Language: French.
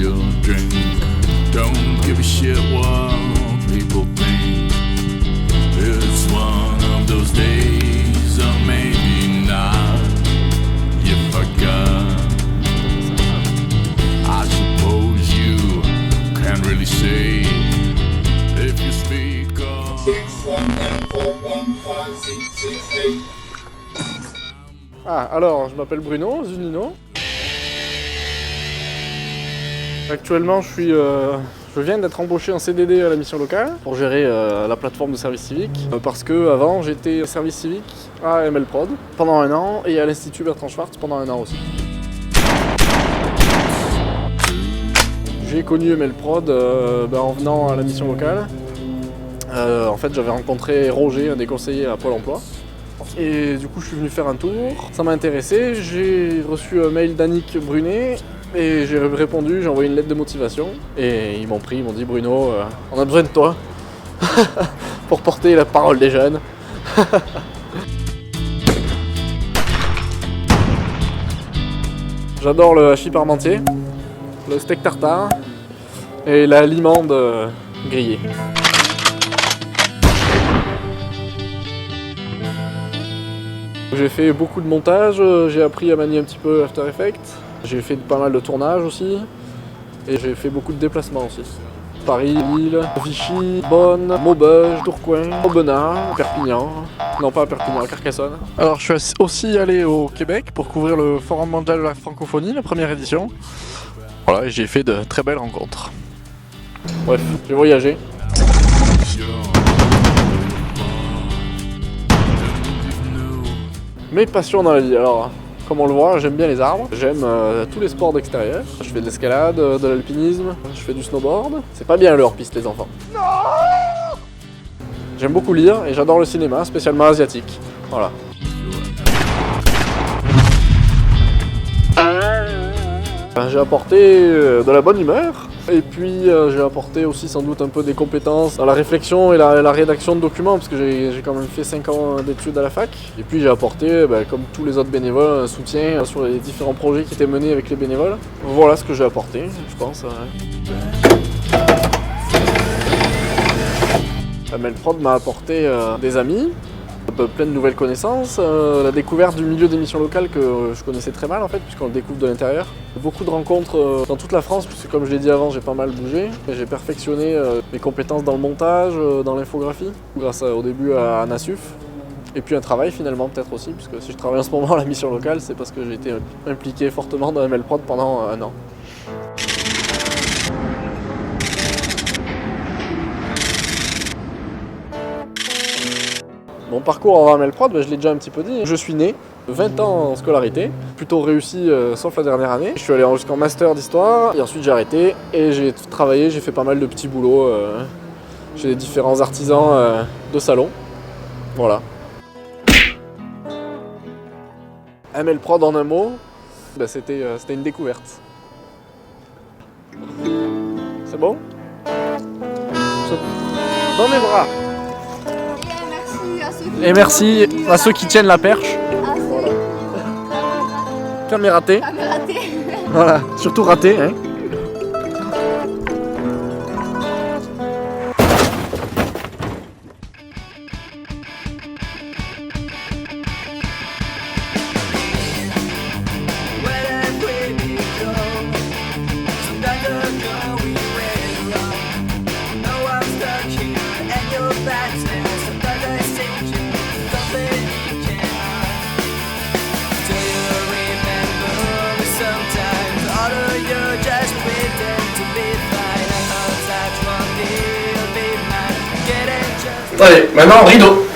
your drink. Don't give a shit what people think. It's one of those days, or maybe not. You forgot. I suppose you can't really say if you speak of 619415668. Ah, alors, je m'appelle Bruno Zunino. Actuellement, je viens d'être embauché en CDD à la mission locale pour gérer la plateforme de service civique. Parce que avant, j'étais service civique à MLProd pendant 1 an et à l'Institut Bertrand Schwartz pendant 1 an aussi. J'ai connu MLProd en venant à la mission locale. En fait, j'avais rencontré Roger, un des conseillers à Pôle emploi. Et du coup, je suis venu faire un tour. Ça m'a intéressé. J'ai reçu un mail d'Annick Brunet et j'ai répondu. J'ai envoyé une lettre de motivation. Et ils m'ont pris, ils m'ont dit Bruno, on a besoin de toi pour porter la parole des jeunes. J'adore le hachis parmentier, le steak tartare et la limande grillée. J'ai fait beaucoup de montage, j'ai appris à manier un petit peu After Effects, j'ai fait pas mal de tournages aussi, et j'ai fait beaucoup de déplacements aussi. Paris, Lille, Vichy, Bonn, Maubeuge, Tourcoing, Aubenas, Perpignan, non pas à Perpignan, à Carcassonne. Alors je suis aussi allé au Québec pour couvrir le Forum mondial de la francophonie, la première édition. Voilà, et j'ai fait de très belles rencontres. Bref, j'ai voyagé. Mes passions dans la vie, alors comme on le voit, j'aime bien les arbres, j'aime tous les sports d'extérieur. Je fais de l'escalade, de l'alpinisme, je fais du snowboard. C'est pas bien le hors-piste les enfants. Non. J'aime beaucoup lire et j'adore le cinéma, spécialement asiatique. Voilà. J'ai apporté de la bonne humeur. Et puis j'ai apporté aussi sans doute un peu des compétences dans la réflexion et la rédaction de documents parce que j'ai quand même fait 5 ans d'études à la fac. Et puis j'ai apporté, comme tous les autres bénévoles, un soutien sur les différents projets qui étaient menés avec les bénévoles. Voilà ce que j'ai apporté, je pense. MLProd m'a apporté des amis, plein de nouvelles connaissances, la découverte du milieu des missions locales que je connaissais très mal en fait, puisqu'on le découvre de l'intérieur. Beaucoup de rencontres dans toute la France, puisque comme je l'ai dit avant, j'ai pas mal bougé. J'ai perfectionné mes compétences dans le montage, dans l'infographie, grâce au début à Nasuf. Et puis un travail finalement peut-être aussi, puisque si je travaille en ce moment à la mission locale, c'est parce que j'ai été impliqué fortement dans MLProd pendant 1 an. Mon parcours en MLProd, je l'ai déjà un petit peu dit. Je suis né, 20 ans en scolarité, plutôt réussi sauf la dernière année. Je suis allé jusqu'en master d'histoire et ensuite j'ai arrêté et j'ai travaillé, j'ai fait pas mal de petits boulots chez les différents artisans de salon. Voilà. MLProd en un mot, c'était une découverte. C'est bon? Dans mes bras. Et merci à ceux qui tiennent la perche. Voilà. Camératé. Voilà, surtout raté. Hein. Allez, maintenant rideau.